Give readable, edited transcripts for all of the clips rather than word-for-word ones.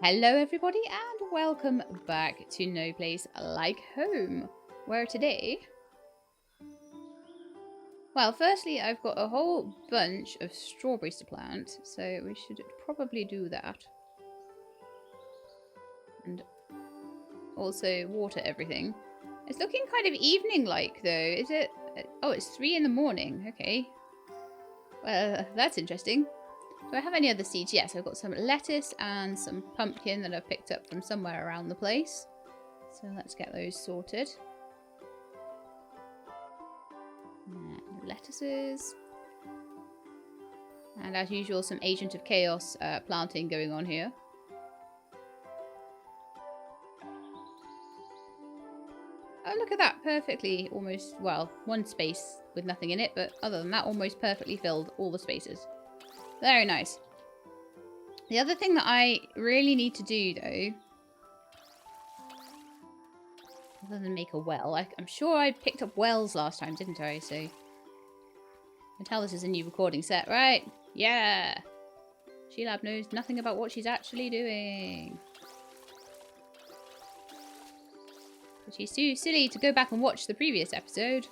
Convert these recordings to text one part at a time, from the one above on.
Hello everybody and welcome back to No Place Like Home, where today... Well, firstly I've got a whole bunch of strawberries to plant, so we should probably do that. And also water everything. It's looking kind of evening-like though, is it? Oh, it's 3 in the morning, okay. Well, that's interesting. Do I have any other seeds? Yes, I've got some lettuce and some pumpkin that I've picked up from somewhere around the place. So let's get those sorted. Lettuces. And as usual, some Agent of Chaos planting going on here. Oh, look at that. Perfectly, almost, well, one space with nothing in it, but other than that, almost perfectly filled all the spaces. Very nice. The other thing that I really need to do, though, other than make a well, I'm sure I picked up wells last time, didn't I? So I can tell this is a new recording set, right? Yeah! Sheilab knows nothing about what she's actually doing. But she's too silly to go back and watch the previous episode.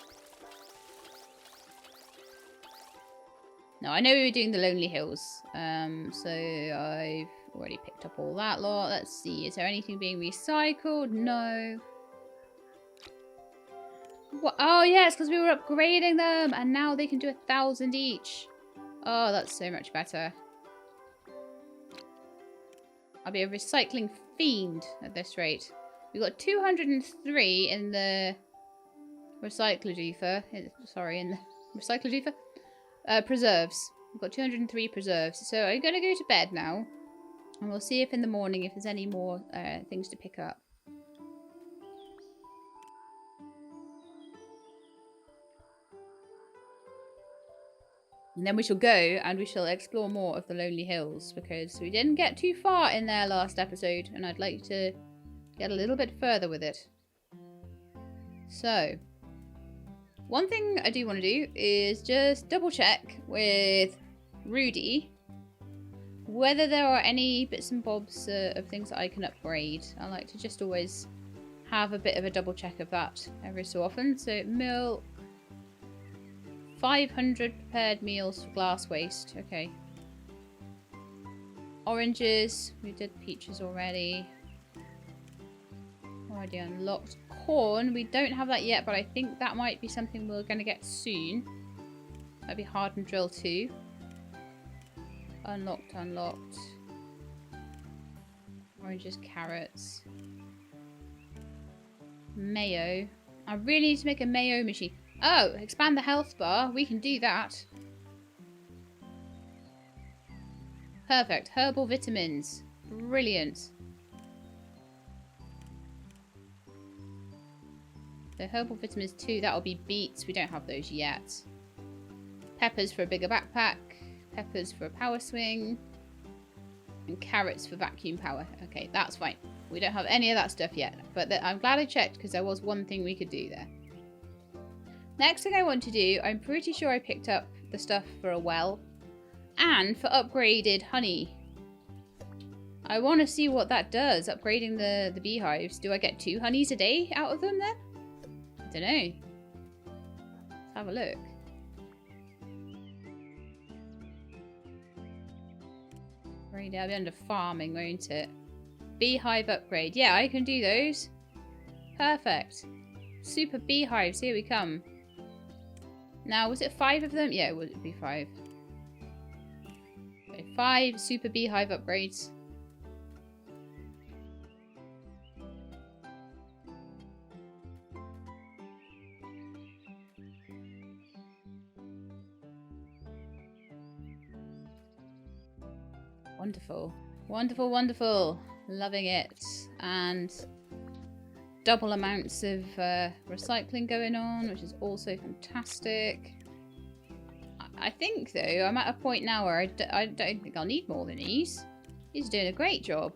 No, I know we were doing the Lonely Hills, so I've already picked up all that lot. Let's see, is there anything being recycled? No. What? Oh, yeah, it's because we were upgrading them, and now they can do 1,000 each. Oh, that's so much better. I'll be a recycling fiend at this rate. We got 203 in the recycled ether. Sorry, in the recycled ether? Preserves. We've got 203 preserves. So I'm going to go to bed now. And we'll see if in the morning if there's any more things to pick up. And then we shall go and we shall explore more of the Lonely Hills because we didn't get too far in there last episode and I'd like to get a little bit further with it. So, one thing I do want to do is just double check with Rudy whether there are any bits and bobs of things that I can upgrade. I like to just always have a bit of a double check of that every so often. So, milk. 500 prepared meals for glass waste. Okay. Oranges. We did peaches already. Already unlocked. Corn. We don't have that yet, but I think that might be something we're going to get soon. That'd be hardened drill 2. Unlocked, unlocked. Oranges, carrots. Mayo. I really need to make a mayo machine. Oh, expand the health bar. We can do that. Perfect. Herbal vitamins. Brilliant. So herbal vitamins 2. That'll be beets. We don't have those yet. Peppers for a bigger backpack. Peppers for a power swing. And carrots for vacuum power. Okay, that's fine. We don't have any of that stuff yet. But I'm glad I checked because there was one thing we could do there. Next thing I want to do, I'm pretty sure I picked up the stuff for a well and for upgraded honey. I want to see what that does, upgrading the beehives. Do I get 2 honeys a day out of them then? I don't know. Let's have a look. Right, that'll be under farming, won't it? Beehive upgrade. Yeah, I can do those. Perfect. Super beehives, here we come. Now, was it 5 of them? Yeah, it would be 5. Okay, 5 super beehive upgrades. Wonderful. Wonderful, wonderful. Loving it. And double amounts of recycling going on, which is also fantastic. I think, though, I'm at a point now where I don't think I'll need more than these. He's doing a great job.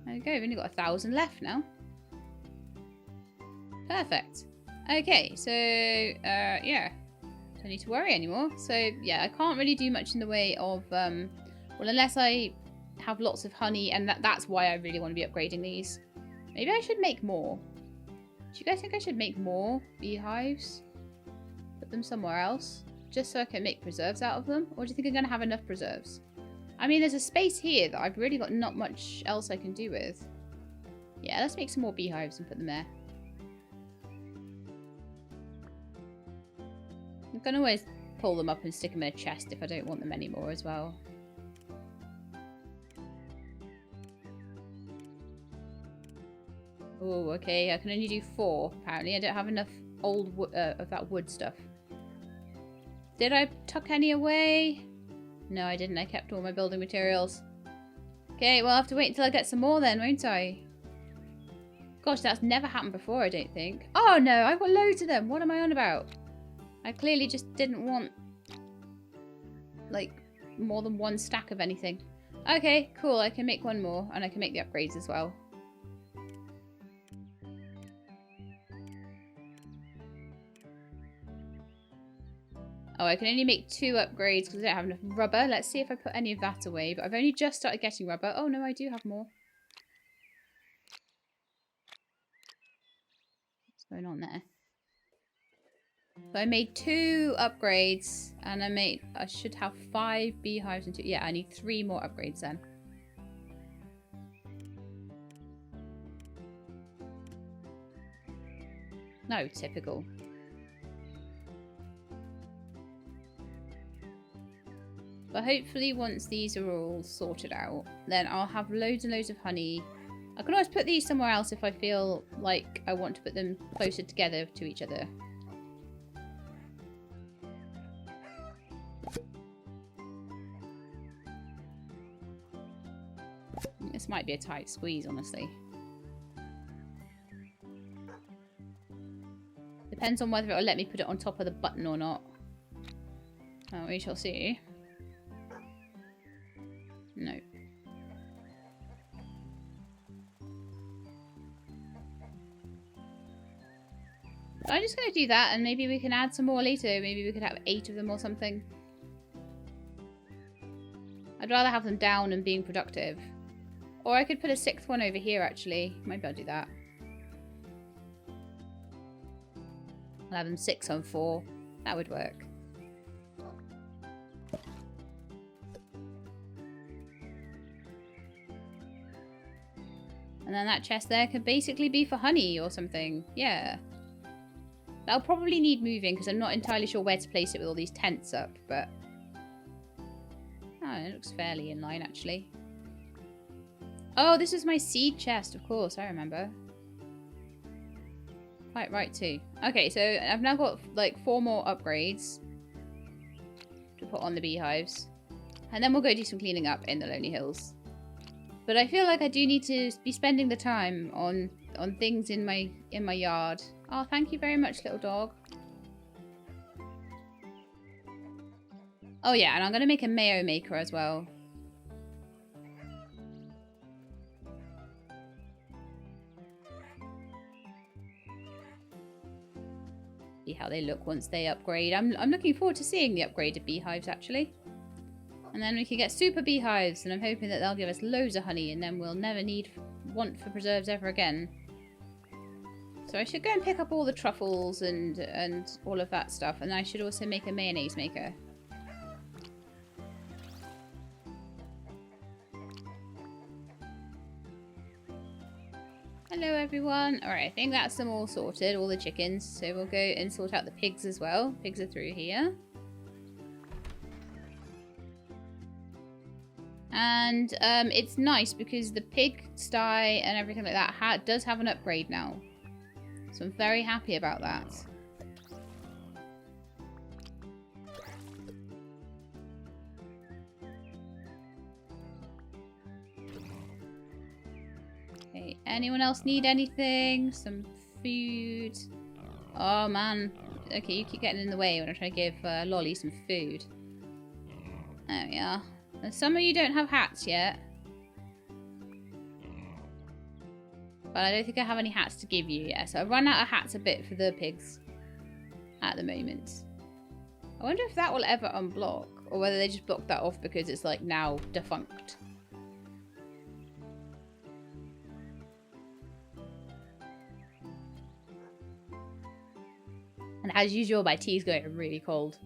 There we go, we've only got 1,000 left now. Perfect. Okay, so, yeah. Don't need to worry anymore. So, yeah, I can't really do much in the way of, well, unless I have lots of honey, and that's why I really want to be upgrading these. Maybe I should make more. Do you guys think I should make more beehives? Put them somewhere else? Just so I can make preserves out of them? Or do you think I'm going to have enough preserves? I mean, there's a space here that I've really got not much else I can do with. Yeah, let's make some more beehives and put them there. I can always pull them up and stick them in a chest if I don't want them anymore as well. Oh, okay. I can only do 4, apparently. I don't have enough old of that wood stuff. Did I tuck any away? No, I didn't. I kept all my building materials. Okay, well, I'll have to wait until I get some more then, won't I? Gosh, that's never happened before, I don't think. Oh, no, I've got loads of them. What am I on about? I clearly just didn't want, like, more than 1 stack of anything. Okay, cool. I can make 1 more, and I can make the upgrades as well. Oh, I can only make 2 upgrades because I don't have enough rubber. Let's see if I put any of that away. But I've only just started getting rubber. Oh, no, I do have more. What's going on there? So I made 2 upgrades. And I should have 5 beehives and 2. Yeah, I need 3 more upgrades then. No, typical. But hopefully once these are all sorted out, then I'll have loads and loads of honey. I can always put these somewhere else if I feel like I want to put them closer together to each other. This might be a tight squeeze, honestly. Depends on whether it'll let me put it on top of the button or not. Oh, we shall see. No. I'm just going to do that and maybe we can add some more later. Maybe we could have 8 of them or something. I'd rather have them down and being productive. Or I could put a 6th one over here actually. Maybe I'll do that. I'll have them 6 on 4. That would work. And then that chest there could basically be for honey or something. Yeah. That'll probably need moving because I'm not entirely sure where to place it with all these tents up, but... Oh, it looks fairly in line, actually. Oh, this is my seed chest, of course, I remember. Quite right, too. Okay, so I've now got, like, 4 more upgrades to put on the beehives. And then we'll go do some cleaning up in the Lonely Hills. But I feel like I do need to be spending the time on things in my yard. Oh, thank you very much, little dog. Oh yeah, and I'm going to make a mayo maker as well. See how they look once they upgrade. I'm looking forward to seeing the upgraded beehives, actually. And then we can get super beehives, and I'm hoping that they'll give us loads of honey, and then we'll never want for preserves ever again. So I should go and pick up all the truffles and all of that stuff, and I should also make a mayonnaise maker. Hello everyone. Alright, I think that's them all sorted, all the chickens. So we'll go and sort out the pigs as well. Pigs are through here. And it's nice because the pig sty and everything like that does have an upgrade now. So I'm very happy about that. Okay, anyone else need anything? Some food? Oh man. Okay, you keep getting in the way when I try to give Lolly some food. There we are. And some of you don't have hats yet. But I don't think I have any hats to give you yet. So I've run out of hats a bit for the pigs at the moment. I wonder if that will ever unblock. Or whether they just blocked that off because it's like now defunct. And as usual, my tea's going really cold.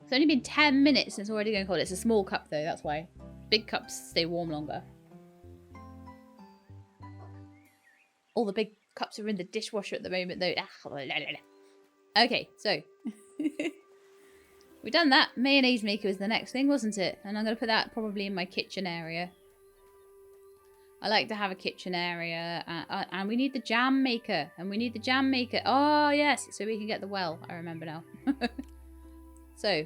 It's only been 10 minutes and it's already going cold. It's a small cup though, that's why. Big cups stay warm longer. All the big cups are in the dishwasher at the moment though. Okay, so. We've done that. Mayonnaise maker was the next thing, wasn't it? And I'm going to put that probably in my kitchen area. I like to have a kitchen area. And we need the jam maker. And we need the jam maker. Oh, yes. So we can get the well. I remember now. So.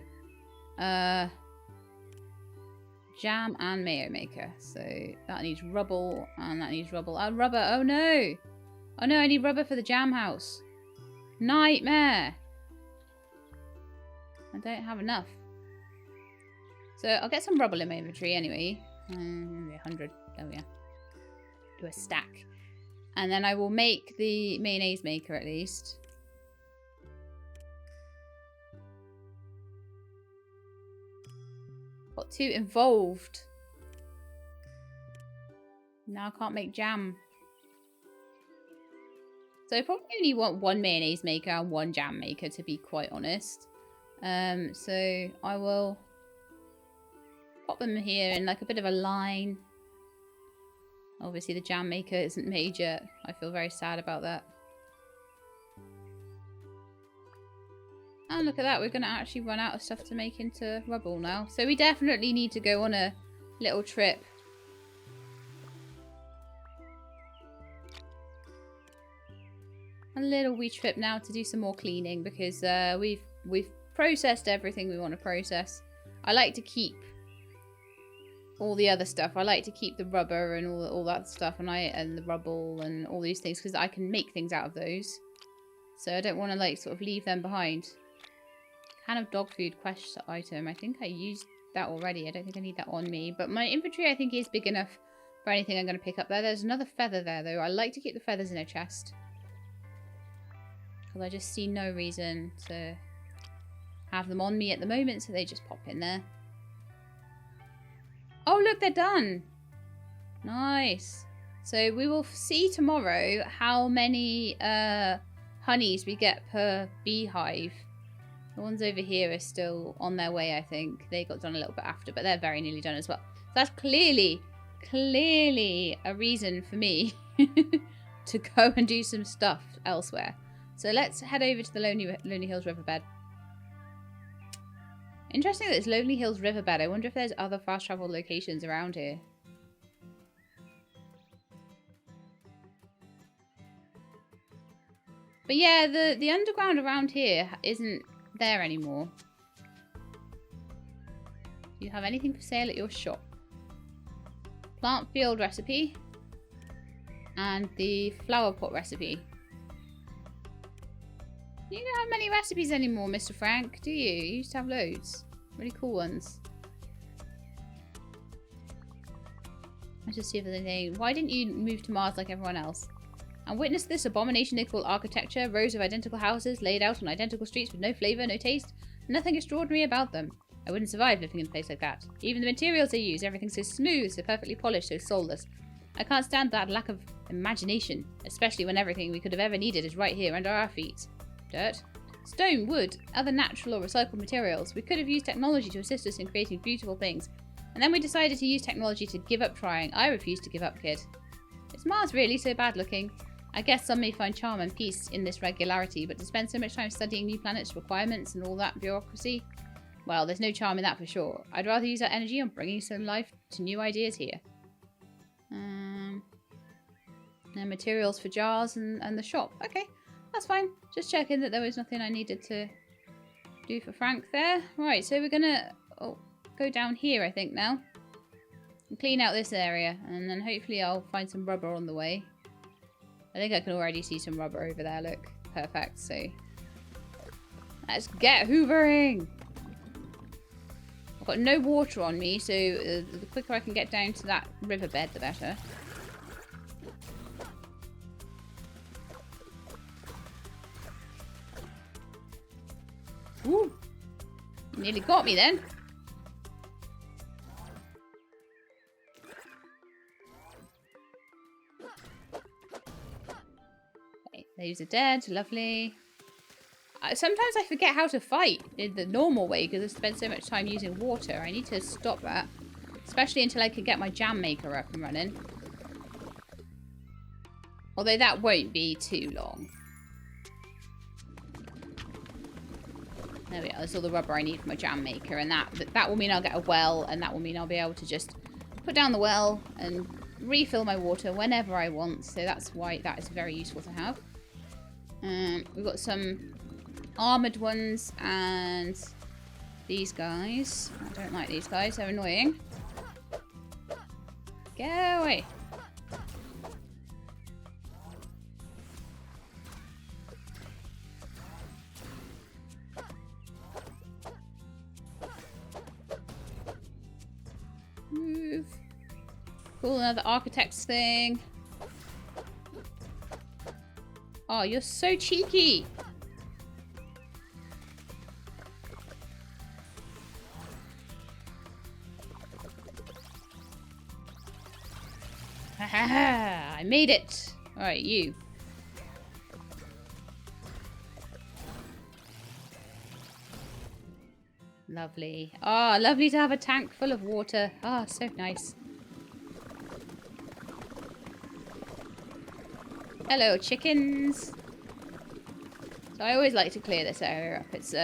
Jam and mayo maker. So that needs rubble. And that needs rubble. Oh, rubber. Oh, no. Oh, no. I need rubber for the jam house. Nightmare. I don't have enough. So I'll get some rubble in my inventory anyway. Maybe 100. There we are. Do a stack. And then I will make the mayonnaise maker at least. Got too involved. Now I can't make jam. So I probably only want one mayonnaise maker and one jam maker, to be quite honest. So I will pop them here in like a bit of a line. Obviously the jam maker isn't made yet. I feel very sad about that. And look at that, we're going to actually run out of stuff to make into rubble now. So we definitely need to go on a little trip. A little wee trip now to do some more cleaning because we've processed everything we want to process. I like to keep all the other stuff. I like to keep the rubber and all that stuff and the rubble and all these things because I can make things out of those. So I don't want to like sort of leave them behind. Can of dog food quest item. I think I used that already. I don't think I need that on me. But my inventory I think is big enough for anything I'm going to pick up there. There's another feather there though. I like to keep the feathers in a chest. Because I just see no reason to have them on me at the moment, so they just pop in there. Oh, look, they're done. Nice. So we will see tomorrow how many honeys we get per beehive. The ones over here are still on their way, I think. They got done a little bit after, but they're very nearly done as well. So that's clearly a reason for me to go and do some stuff elsewhere. So let's head over to the Lonely Hills riverbed. Interesting that it's Lonely Hills riverbed. I wonder if there's other fast travel locations around here. But yeah, the underground around here isn't there anymore. Do you have anything for sale at your shop? Plant field recipe. And the flower pot recipe. You don't have many recipes anymore, Mr. Frank, do you? You used to have loads. Really cool ones. Let's just see if there's anything. Why didn't you move to Mars like everyone else? And witness this abomination they call architecture. Rows of identical houses laid out on identical streets with no flavour, no taste. Nothing extraordinary about them. I wouldn't survive living in a place like that. Even the materials they use, everything's so smooth, so perfectly polished, so soulless. I can't stand that lack of imagination, especially when everything we could have ever needed is right here under our feet. Dirt, stone, wood, other natural or recycled materials. We could have used technology to assist us in creating beautiful things. And then we decided to use technology to give up trying. I refuse to give up, kid. Is Mars really so bad looking? I guess some may find charm and peace in this regularity, but to spend so much time studying new planets, requirements, and all that bureaucracy? Well, there's no charm in that for sure. I'd rather use that energy on bringing some life to new ideas here. And materials for jars and the shop. Okay. That's fine. Just checking that there was nothing I needed to do for Frank there. Right, so we're going to go down here, I think, now. And clean out this area. And then hopefully I'll find some rubber on the way. I think I can already see some rubber over there. Look. Perfect. So let's get hoovering. I've got no water on me, so the quicker I can get down to that riverbed, the better. Ooh, you nearly got me then. Okay, those are dead. Lovely. Sometimes I forget how to fight in the normal way because I spend so much time using water. I need to stop that. Especially until I can get my jam maker up and running. Although that won't be too long. There we go. That's all the rubber I need for my jam maker. And that will mean I'll get a well. And that will mean I'll be able to just put down the well and refill my water whenever I want. So that's why that is very useful to have. We've got some armored ones and these guys. I don't like these guys. They're annoying. Go away. Move. Cool, another architect's thing. Oh, you're so cheeky. Haha, I made it. All right, you. Lovely. Oh, lovely to have a tank full of water. Oh, so nice. Hello, chickens. So I always like to clear this area up. It's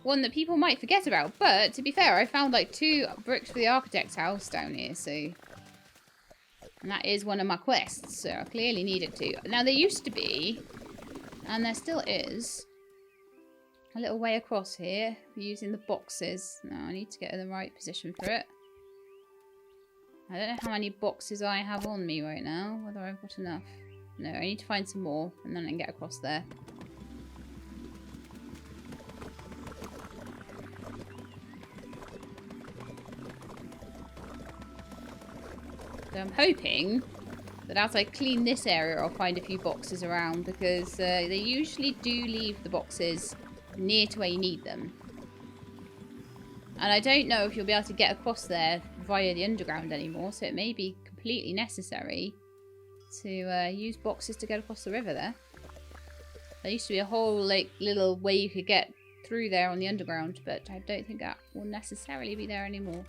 one that people might forget about. But to be fair, I found like 2 bricks for the architect's house down here. So, and that is one of my quests. So I clearly needed to. Now there used to be, and there still is, a little way across here using the boxes. Now I need to get in the right position for it. I don't know how many boxes I have on me right now, whether I've got enough. No, I need to find some more and then I can get across there. So I'm hoping that as I clean this area I'll find a few boxes around because they usually do leave the boxes near to where you need them. And I don't know if you'll be able to get across there via the underground anymore, so it may be completely necessary to use boxes to get across the river there. There used to be a whole like little way you could get through there on the underground, but I don't think that will necessarily be there anymore.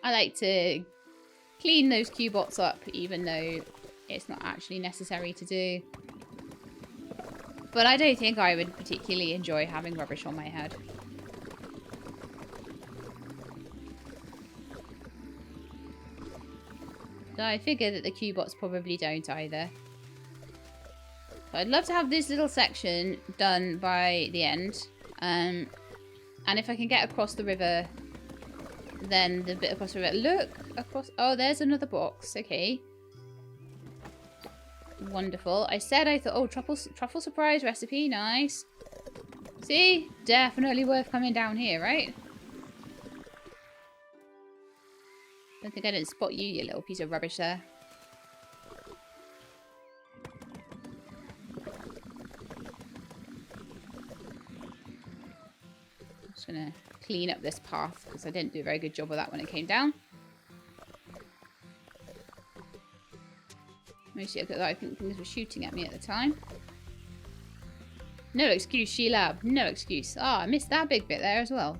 I like to clean those Cubots up, even though it's not actually necessary to do. But I don't think I would particularly enjoy having rubbish on my head. So I figure that the Cubots probably don't either. So I'd love to have this little section done by the end. And if I can get across the river, then the bit across the river. Look! Across. Oh, there's another box. Okay. Wonderful. I said I thought, oh, truffle surprise recipe. Nice. See? Definitely worth coming down here, right? Don't think I didn't spot you, you little piece of rubbish there. I'm just gonna clean up this path because I didn't do a very good job of that when it came down. Mostly I think things were shooting at me at the time. No excuse, Sheila. No excuse. Ah, I missed that big bit there as well.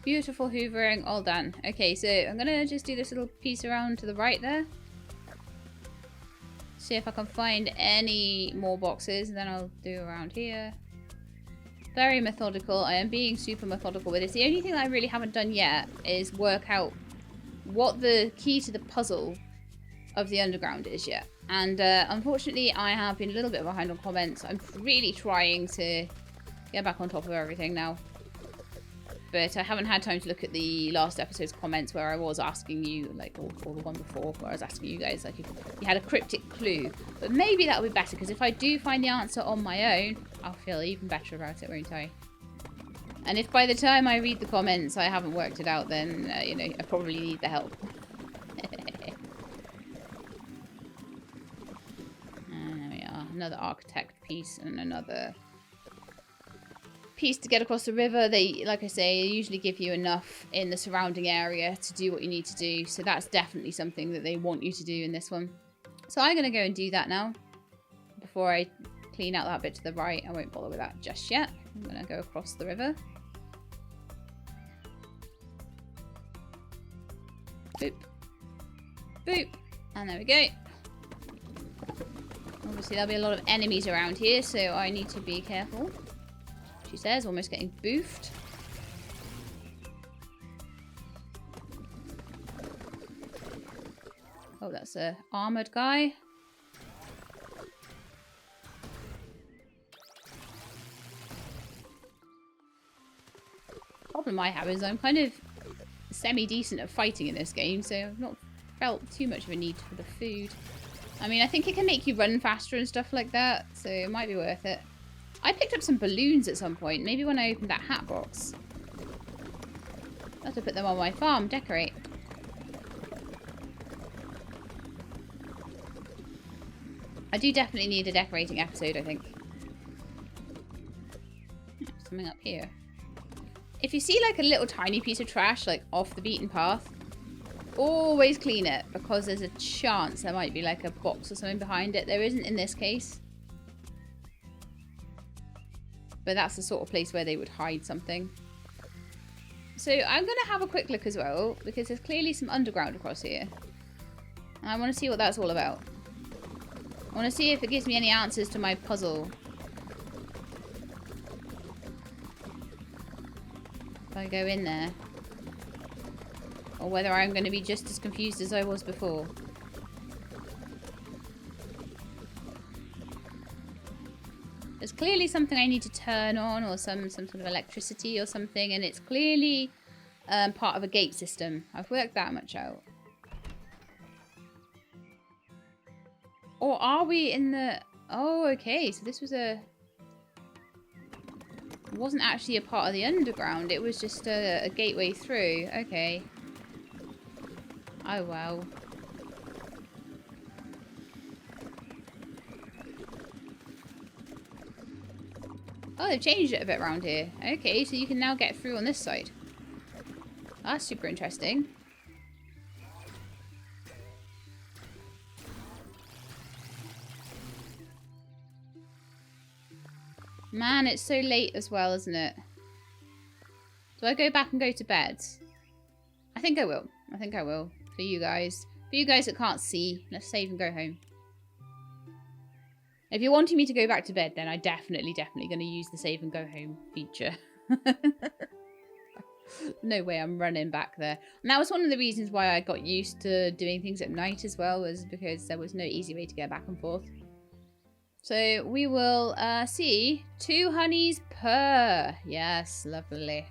Beautiful hoovering, all done. Okay, so I'm gonna just do this little piece around to the right there. See if I can find any more boxes, and then I'll do around here. Very methodical. I am being super methodical with this. The only thing that I really haven't done yet is work out what the key to the puzzle of the underground is yet. And unfortunately, I have been a little bit behind on comments. I'm really trying to get back on top of everything now. But I haven't had time to look at the last episode's comments where I was asking you, like, or the one before, where I was asking you guys, like, if you had a cryptic clue. But maybe that'll be better, because if I do find the answer on my own, I'll feel even better about it, won't I? And if by the time I read the comments I haven't worked it out, then, you know, I probably need the help. Another architect piece and another piece to get across the river. They, like I say, usually give you enough in the surrounding area to do what you need to do. So that's definitely something that they want you to do in this one. So I'm going to go and do that now. Before I clean out that bit to the right, I won't bother with that just yet. I'm going to go across the river. Boop. Boop. And there we go. Obviously there'll be a lot of enemies around here, so I need to be careful. She says, almost getting boofed. Oh, that's a armored guy. Problem I have is I'm kind of semi-decent at fighting in this game, so I've not felt too much of a need for the food. I mean, I think it can make you run faster and stuff like that, so it might be worth it. I picked up some balloons at some point, maybe when I opened that hat box. I'll have to put them on my farm, decorate. I do definitely need a decorating episode, I think. Something up here. If you see like a little tiny piece of trash like off the beaten path, always clean it, because there's a chance there might be like a box or something behind it. There isn't in this case. But that's the sort of place where they would hide something. So I'm going to have a quick look as well, because there's clearly some underground across here. And I want to see what that's all about. I want to see if it gives me any answers to my puzzle. If I go in there. Or whether I'm going to be just as confused as I was before. There's clearly something I need to turn on, or some sort of electricity or something, and it's clearly part of a gate system. I've worked that much out. Or are we in the... Oh, okay, so this was a... It wasn't actually a part of the underground, it was just a gateway through. Okay. Oh, wow. Oh, they've changed it a bit around here. Okay, so you can now get through on this side. That's super interesting. Man, it's so late as well, isn't it? Do I go back and go to bed? I think I will. I think I will. For you guys. For you guys that can't see, let's save and go home. If you're wanting me to go back to bed, then I definitely going to use the save and go home feature. No way I'm running back there. And that was one of the reasons why I got used to doing things at night as well, was because there was no easy way to get back and forth. So we will see 2 honeys per. Yes, lovely.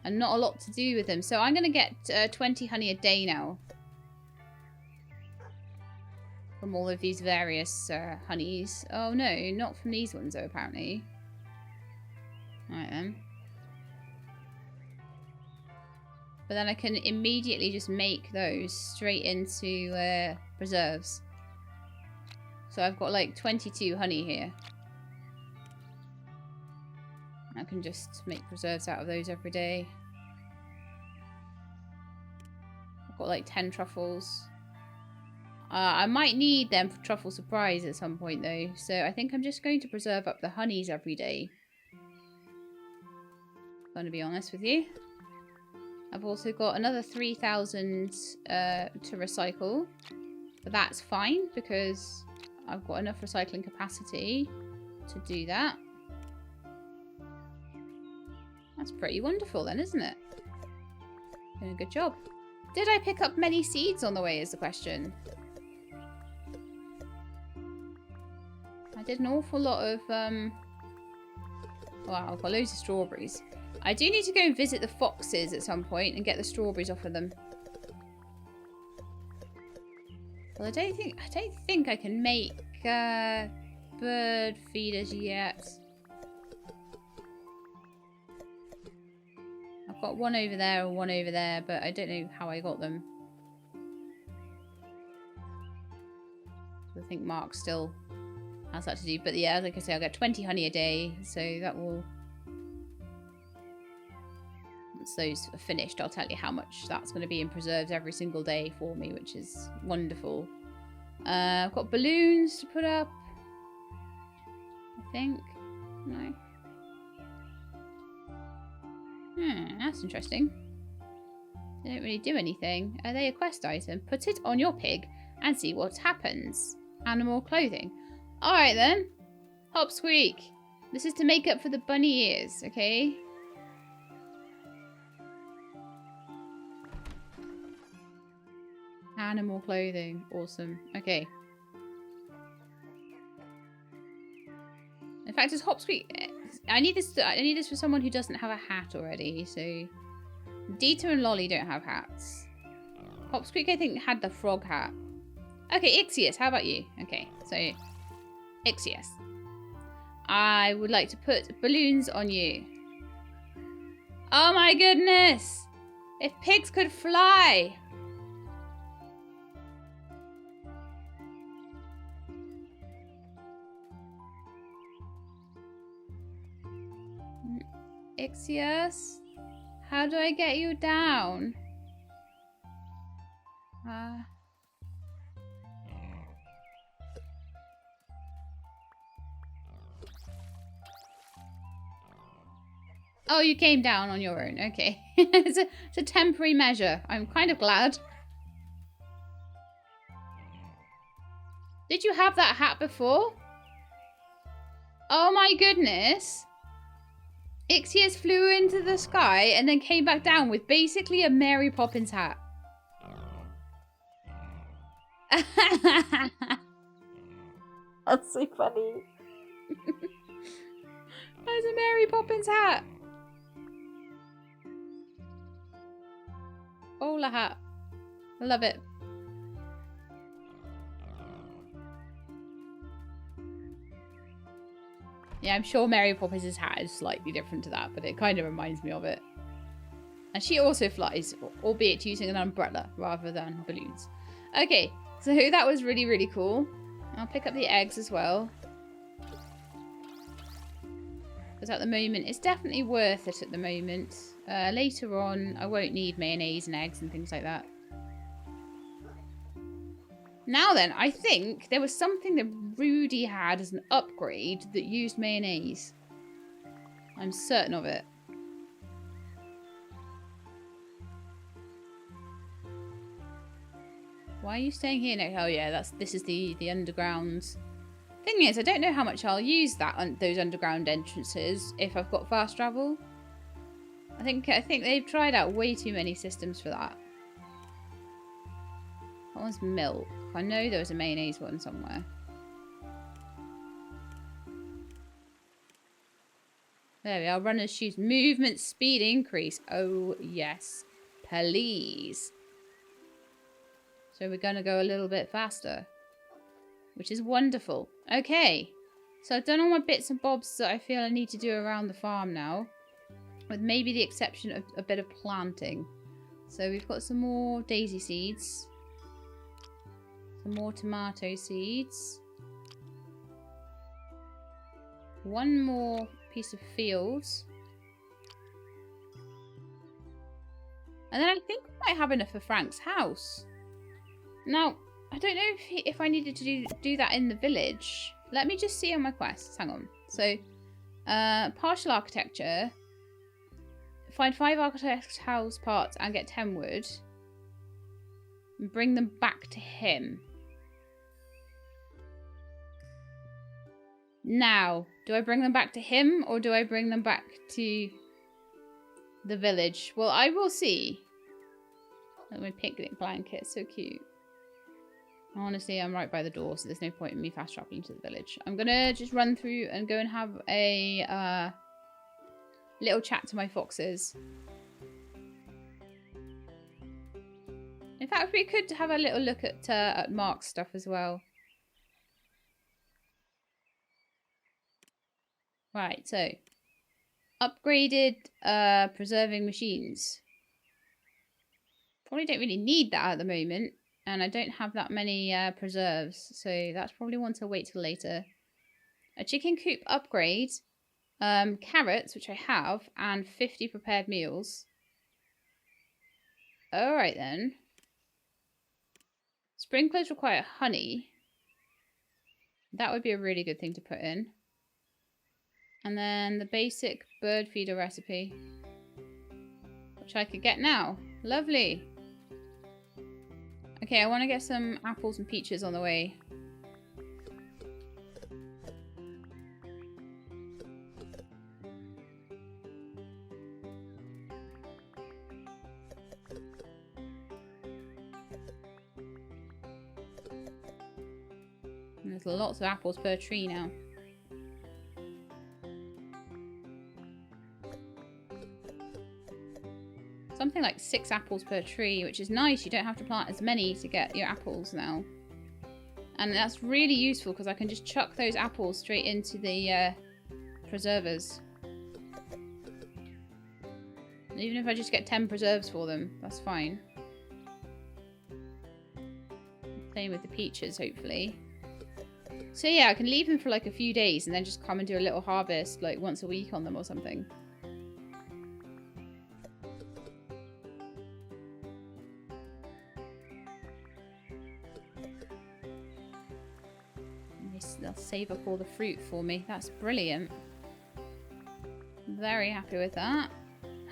And not a lot to do with them. So I'm going to get 20 honey a day now. From all of these various honeys. Oh no, not from these ones though, apparently. Alright then. But then I can immediately just make those straight into preserves. So I've got like 22 honey here. I can just make preserves out of those every day. I've got like 10 truffles. I might need them for truffle surprise at some point though. So I think I'm just going to preserve up the honeys every day. I'm going to be honest with you. I've also got another 3,000 to recycle. But that's fine because I've got enough recycling capacity to do that. That's pretty wonderful then, isn't it? Doing a good job. Did I pick up many seeds on the way is the question. I did an awful lot of, wow, I've got loads of strawberries. I do need to go and visit the foxes at some point and get the strawberries off of them. Well, I don't think I can make bird feeders yet. I've got one over there and one over there, but I don't know how I got them. I think Mark's still has that to do. But yeah, like I say, I'll get 20 honey a day, so that will... Once those are finished, I'll tell you how much that's going to be in preserves every single day for me, which is wonderful. I've got balloons to put up, I think. No. That's interesting. They don't really do anything. Are they a quest item? Put it on your pig and see what happens. Animal clothing. Alright then. Hop squeak. This is to make up for the bunny ears, okay? Animal clothing. Awesome. Okay. In fact, it's hop squeak. I need this for someone who doesn't have a hat already, so... Dita and Lolly don't have hats. Hopsqueak, I think, had the frog hat. Okay, Ixius, how about you? Okay, so... Ixius. I would like to put balloons on you. Oh my goodness! If pigs could fly! Ixius? How do I get you down? Oh, you came down on your own. Okay. It's a temporary measure. I'm kind of glad. Did you have that hat before? Oh my goodness. Ixius flew into the sky and then came back down with basically a Mary Poppins hat. That's so funny. That's a Mary Poppins hat. Bowler hat. I love it. Yeah, I'm sure Mary Poppins' hat is slightly different to that, but it kind of reminds me of it. And she also flies, albeit using an umbrella rather than balloons. Okay, so that was really, really cool. I'll pick up the eggs as well. Because at the moment, it's definitely worth it at the moment. Later on, I won't need mayonnaise and eggs and things like that. Now then, I think there was something that Rudy had as an upgrade that used mayonnaise. I'm certain of it. Why are you staying here now? Oh yeah, this is the underground. Thing is, I don't know how much I'll use those underground entrances if I've got fast travel. I think they've tried out way too many systems for that. That one's milk. I know there was a mayonnaise one somewhere. There we are. Runner's shoes. Movement speed increase. Oh, yes. Please. So we're going to go a little bit faster. Which is wonderful. Okay. So I've done all my bits and bobs that I feel I need to do around the farm now. With maybe the exception of a bit of planting. So we've got some more daisy seeds. Some more tomato seeds. One more piece of fields. And then I think we might have enough for Frank's house. Now, I don't know if I needed to do that in the village. Let me just see on my quests. Hang on. So, partial architecture. Find 5 architect's house parts and get 10 wood. And bring them back to him. Now, do I bring them back to him or do I bring them back to the village? Well, I will see. Look at my picnic blanket, so cute. Honestly, I'm right by the door, so there's no point in me fast traveling to the village. I'm gonna just run through and go and have a little chat to my foxes. In fact, we could have a little look at Mark's stuff as well. Right, so upgraded preserving machines. Probably don't really need that at the moment, and I don't have that many preserves, so that's probably one to wait till later. A chicken coop upgrade. Carrots, which I have, and 50 prepared meals. Alright then. Sprinklers require honey. That would be a really good thing to put in. And then the basic bird feeder recipe, which I could get now. Lovely. Okay, I want to get some apples and peaches on the way. There's lots of apples per tree now. Something like 6 apples per tree, which is nice. You don't have to plant as many to get your apples now. And that's really useful because I can just chuck those apples straight into the preservers. And even if I just get 10 preserves for them, that's fine. Same with the peaches, hopefully. So yeah, I can leave them for like a few days and then just come and do a little harvest like once a week on them or something. They'll save up all the fruit for me. That's brilliant. Very happy with that.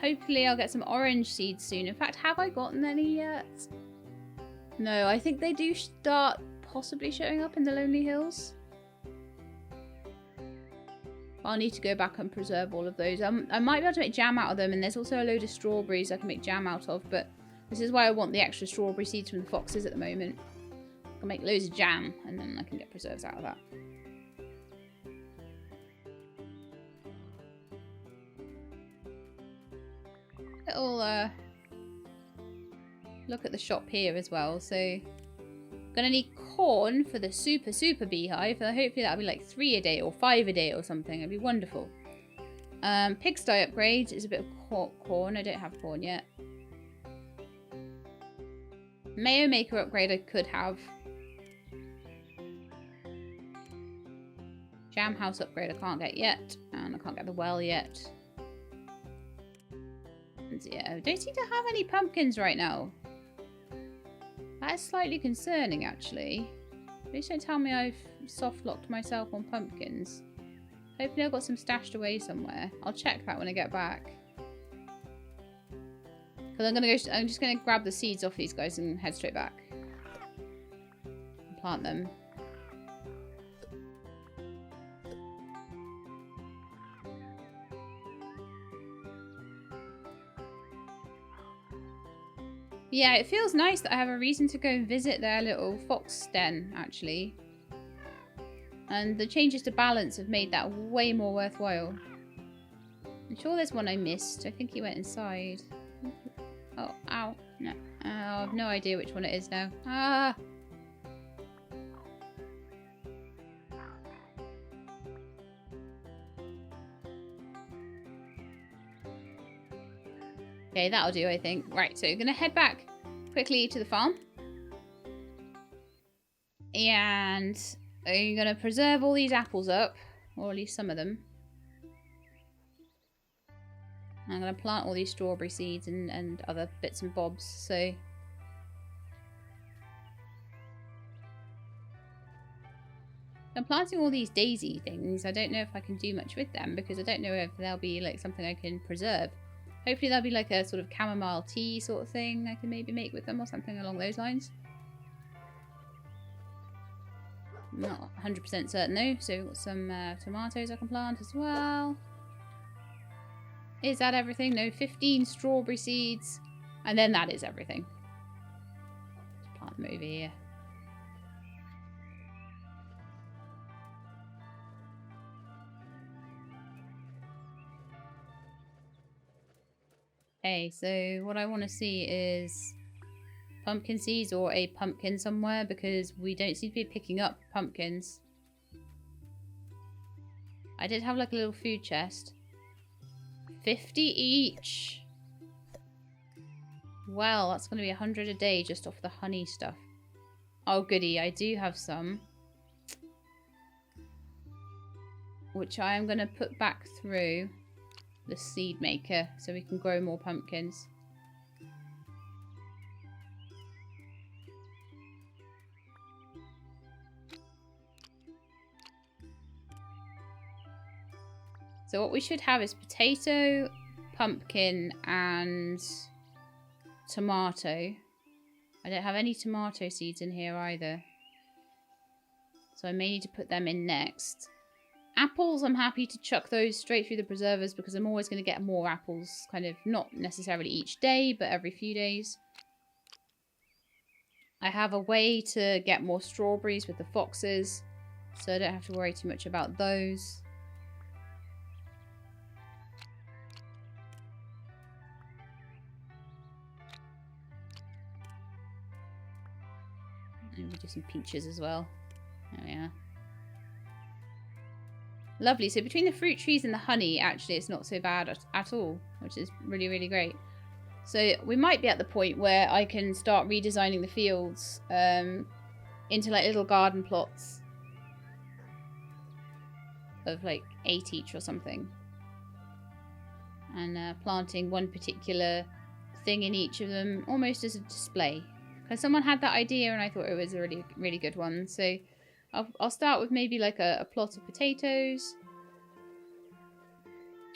Hopefully I'll get some orange seeds soon. In fact, have I gotten any yet? No, I think they do start possibly showing up in the Lonely Hills. I'll need to go back and preserve all of those. I might be able to make jam out of them, and there's also a load of strawberries I can make jam out of, but this is why I want the extra strawberry seeds from the foxes at the moment. I can make loads of jam, and then I can get preserves out of that. Little look at the shop here as well. So gonna need corn for the super beehive. Hopefully that'll be like 3 a day or 5 a day or something. It'd be wonderful. Pigsty upgrade is a bit of corn. I don't have corn yet. Mayo maker upgrade I could have. Jam house upgrade I can't get yet. And I can't get the well yet. And yeah, I don't seem to have any pumpkins right now. That is slightly concerning, actually. Please don't tell me I've soft-locked myself on pumpkins. Hopefully I've got some stashed away somewhere. I'll check that when I get back. Because I'm just going to grab the seeds off these guys and head straight back. And plant them. Yeah, it feels nice that I have a reason to go and visit their little fox den, actually. And the changes to balance have made that way more worthwhile. I'm sure there's one I missed. I think he went inside. Oh, ow. No. Oh, I have no idea which one it is now. Ah! Okay, that'll do, I think. Right, so we're going to head back quickly to the farm. And I'm going to preserve all these apples up. Or at least some of them. I'm going to plant all these strawberry seeds and other bits and bobs, so... I'm planting all these daisy things. I don't know if I can do much with them, because I don't know if they'll be like something I can preserve. Hopefully there'll be like a sort of chamomile tea sort of thing I can maybe make with them or something along those lines. Not 100% certain though, so we've got some tomatoes I can plant as well. Is that everything? No, 15 strawberry seeds. And then that is everything. Let's plant them over here. Okay, so what I want to see is pumpkin seeds or a pumpkin somewhere, because we don't seem to be picking up pumpkins. I did have like a little food chest. 50 each. Well, that's going to be 100 a day just off the honey stuff. Oh goody, I do have some. which I am going to put back through the seed maker so we can grow more pumpkins. So what we should have is potato, pumpkin, and tomato. I don't have any tomato seeds in here either, so I may need to put them in next. Apples, I'm happy to chuck those straight through the preservers because I'm always going to get more apples, kind of not necessarily each day, but every few days. I have a way to get more strawberries with the foxes, so I don't have to worry too much about those. Maybe do some peaches as well. There we are. Lovely. So between the fruit trees and the honey, actually, it's not so bad at all, which is really, really great. So we might be at the point where I can start redesigning the fields into like little garden plots of like 8 each or something. And planting one particular thing in each of them almost as a display. Because someone had that idea and I thought it was a really, really good one. So I'll start with maybe like a plot of potatoes.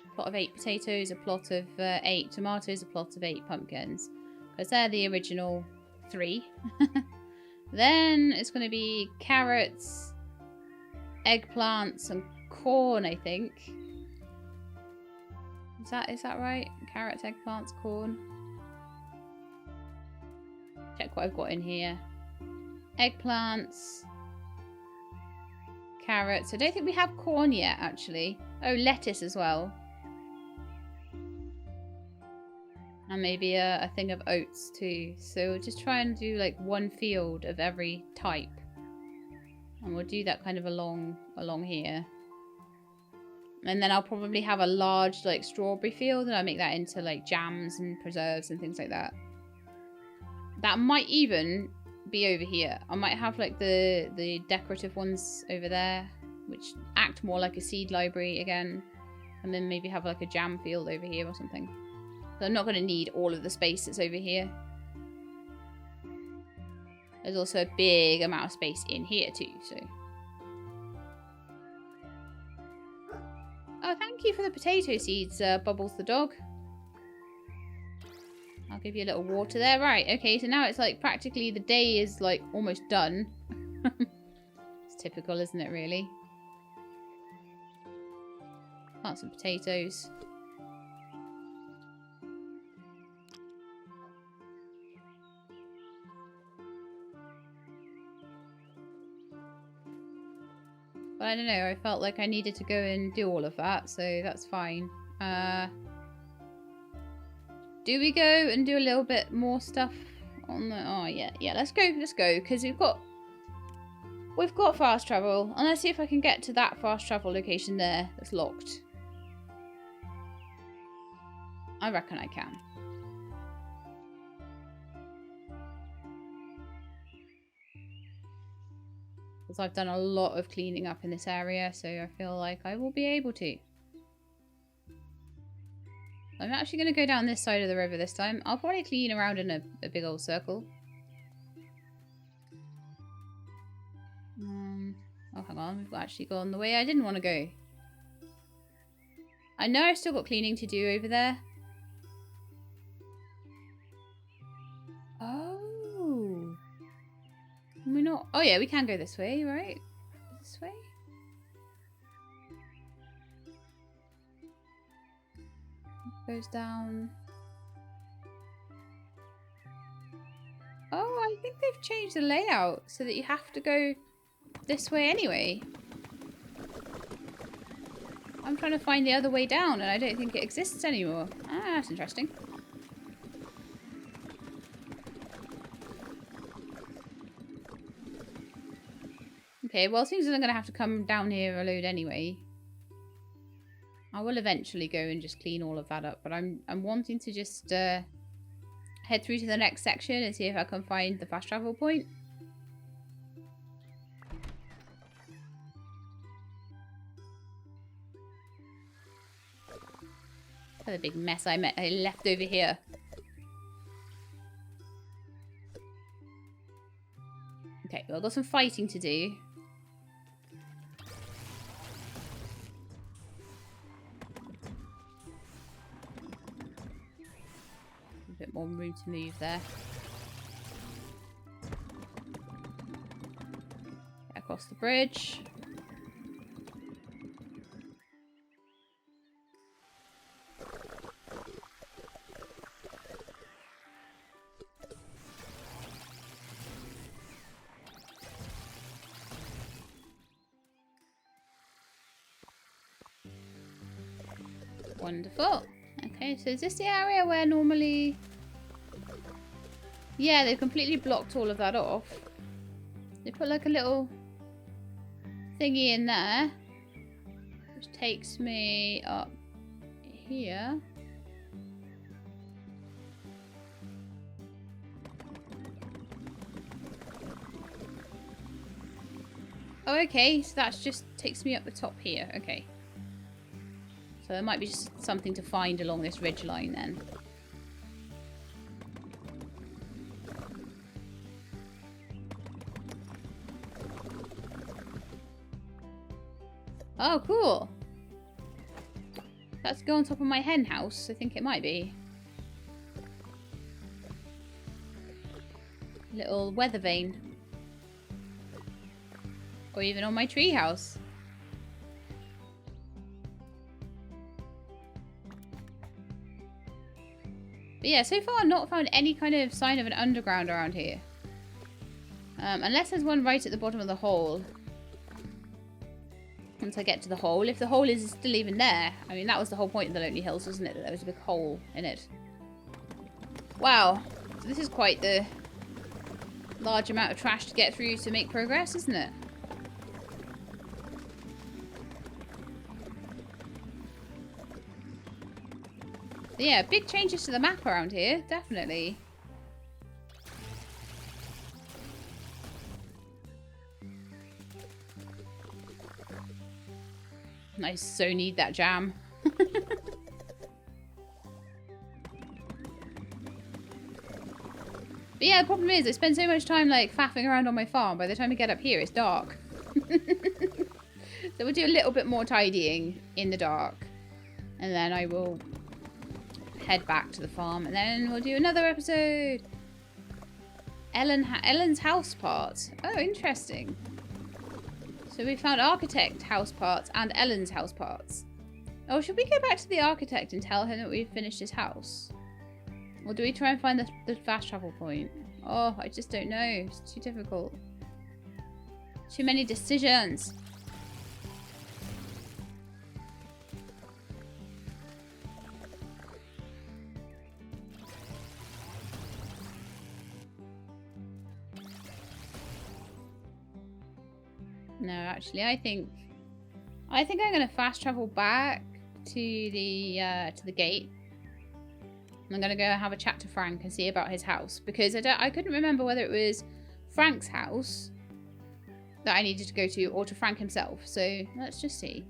A plot of 8 potatoes, a plot of 8 tomatoes, a plot of 8 pumpkins. Because they're the original 3. Then it's going to be carrots, eggplants, and corn, I think. Is that right? Carrots, eggplants, corn. Check what I've got in here. Eggplants. Carrots. I don't think we have corn yet, actually. Oh, lettuce as well. And maybe a thing of oats too. So we'll just try and do like one field of every type. And we'll do that kind of along here. And then I'll probably have a large like strawberry field and I'll make that into like jams and preserves and things like that. That might even be over here. I might have like the decorative ones over there, which act more like a seed library again. And then maybe have like a jam field over here or something. So I'm not going to need all of the space that's over here. There's also a big amount of space in here too, so. Oh, thank you for the potato seeds, Bubbles the dog. I'll give you a little water there. Right, okay, so now it's like practically the day is like almost done. It's typical, isn't it, really? Plant some potatoes. But I don't know, I felt like I needed to go and do all of that, so that's fine. Do we go and do a little bit more stuff on the... Oh, yeah, let's go, because we've got fast travel. And let's see if I can get to that fast travel location there that's locked. I reckon I can. Because I've done a lot of cleaning up in this area, so I feel like I will be able to. I'm actually going to go down this side of the river this time. I'll probably clean around in a big old circle. Oh, hang on. We've actually gone the way I didn't want to go. I know I've still got cleaning to do over there. Oh. Can we not? Oh, yeah, we can go this way, right? This way? Goes down. Oh, I think they've changed the layout so that you have to go this way anyway. I'm trying to find the other way down and I don't think it exists anymore. Ah, that's interesting. Okay, well, it seems that I'm going to have to come down here a load anyway. I will eventually go and just clean all of that up, but I'm wanting to just head through to the next section and see if I can find the fast travel point. Look at the big mess I left over here. Okay, well, I've got some fighting to do. A bit more room to move there. Get across the bridge. Wonderful. Okay, so is this the area where normally... Yeah, they've completely blocked all of that off. They put like a little thingy in there, which takes me up here. Oh, okay, so that just takes me up the top here. Okay. So there might be just something to find along this ridge line then. Oh, cool. Let's go on top of my hen house. I think it might be. Little weather vane. Or even on my tree house. But yeah, so far I've not found any kind of sign of an underground around here. Unless there's one right at the bottom of the hole. Once I get to the hole. If the hole is still even there. I mean, that was the whole point of the Lonely Hills, wasn't it? That there was a big hole in it. Wow. So this is quite the large amount of trash to get through to make progress, isn't it? Yeah, big changes to the map around here, definitely. I so need that jam. But yeah, the problem is I spend so much time like faffing around on my farm. By the time I get up here, it's dark. So we'll do a little bit more tidying in the dark. And then I will head back to the farm, and then we'll do another episode. Ellen's house part. Oh, interesting. So we found architect house parts and Ellen's house parts. Oh, should we go back to the architect and tell him that we've finished his house? Or do we try and find the fast travel point? Oh, I just don't know. It's too difficult. Too many decisions. No, actually, I think I'm gonna fast travel back to the gate. I'm gonna go have a chat to Frank and see about his house, because I couldn't remember whether it was Frank's house that I needed to go to or to Frank himself. So let's just see.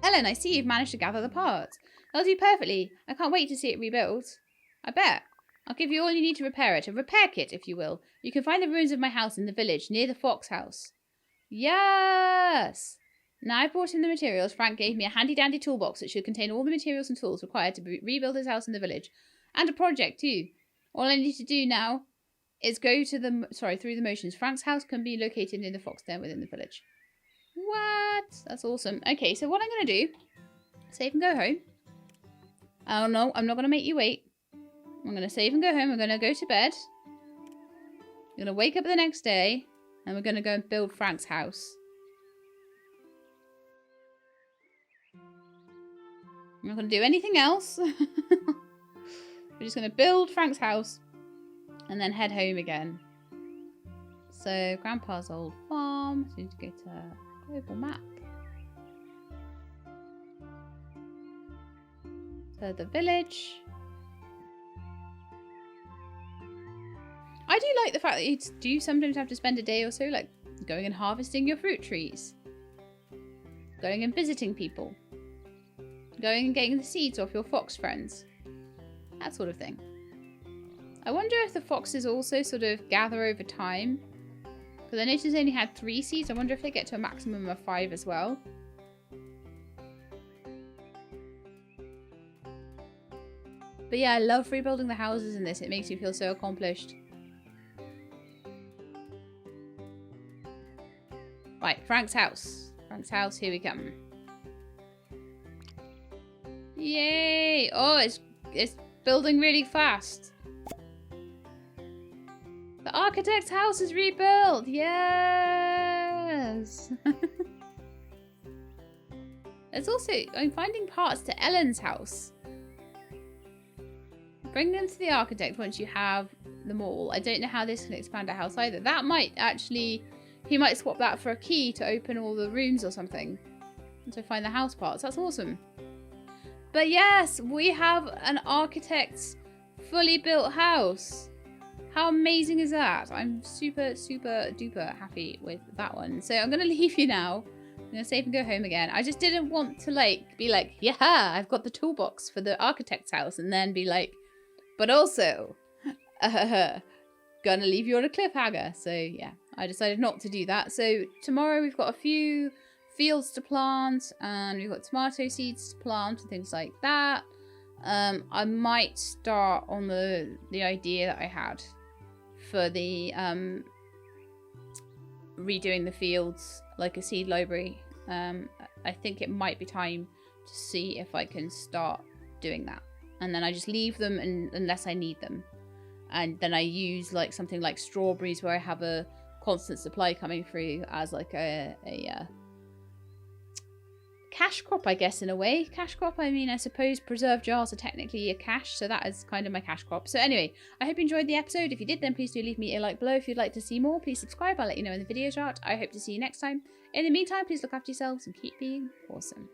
Ellen, I see you've managed to gather the parts. That'll do perfectly. I can't wait to see it rebuilt. I bet. I'll give you all you need to repair it. A repair kit, if you will. You can find the ruins of my house in the village, near the Fox house. Yes! Now I've brought in the materials. Frank gave me a handy-dandy toolbox that should contain all the materials and tools required to rebuild his house in the village. And a project, too. All I need to do now is go to through the motions. Frank's house can be located in the Fox Den within the village. What? That's awesome. Okay, so what I'm going to do, save and go home. Oh no, I'm not going to make you wait. I'm going to save and go home. I'm going to go to bed. I'm going to wake up the next day. And we're going to go and build Frank's house. I'm not going to do anything else. We're just going to build Frank's house. And then head home again. So, Grandpa's old farm. So we need to go to global map. So, the village. I do like the fact that you do sometimes have to spend a day or so, like, going and harvesting your fruit trees. Going and visiting people. going and getting the seeds off your fox friends. That sort of thing. I wonder if the foxes also sort of gather over time. Because I noticed they only had 3 seeds. I wonder if they get to a maximum of 5 as well. But yeah, I love rebuilding the houses in this. It makes me feel so accomplished. Right, Frank's house. Frank's house, here we come. Yay! Oh, it's building really fast. The architect's house is rebuilt! Yes! It's also, I'm finding parts to Ellen's house. Bring them to the architect once you have them all. I don't know how this can expand a house either. That might actually, he might swap that for a key to open all the rooms or something. And to find the house parts. That's awesome. But yes, we have an architect's fully built house. How amazing is that? I'm super, super duper happy with that one. So I'm going to leave you now. I'm going to save and go home again. I just didn't want to be like, yeah, I've got the toolbox for the architect's house. And then be like, but also, gonna leave you on a cliffhanger. So yeah, I decided not to do that. So tomorrow we've got a few fields to plant and we've got tomato seeds to plant and things like that. I might start on the idea that I had for the redoing the fields like a seed library. I think it might be time to see if I can start doing that. And then I just leave them unless I need them. And then I use like something like strawberries where I have a constant supply coming through as like a cash crop, I guess, in a way. Cash crop, I mean, I suppose preserved jars are technically a cash, so that is kind of my cash crop. So anyway, I hope you enjoyed the episode. If you did, then please do leave me a like below. If you'd like to see more, please subscribe. I'll let you know in the video chart. I hope to see you next time. In the meantime, please look after yourselves and keep being awesome.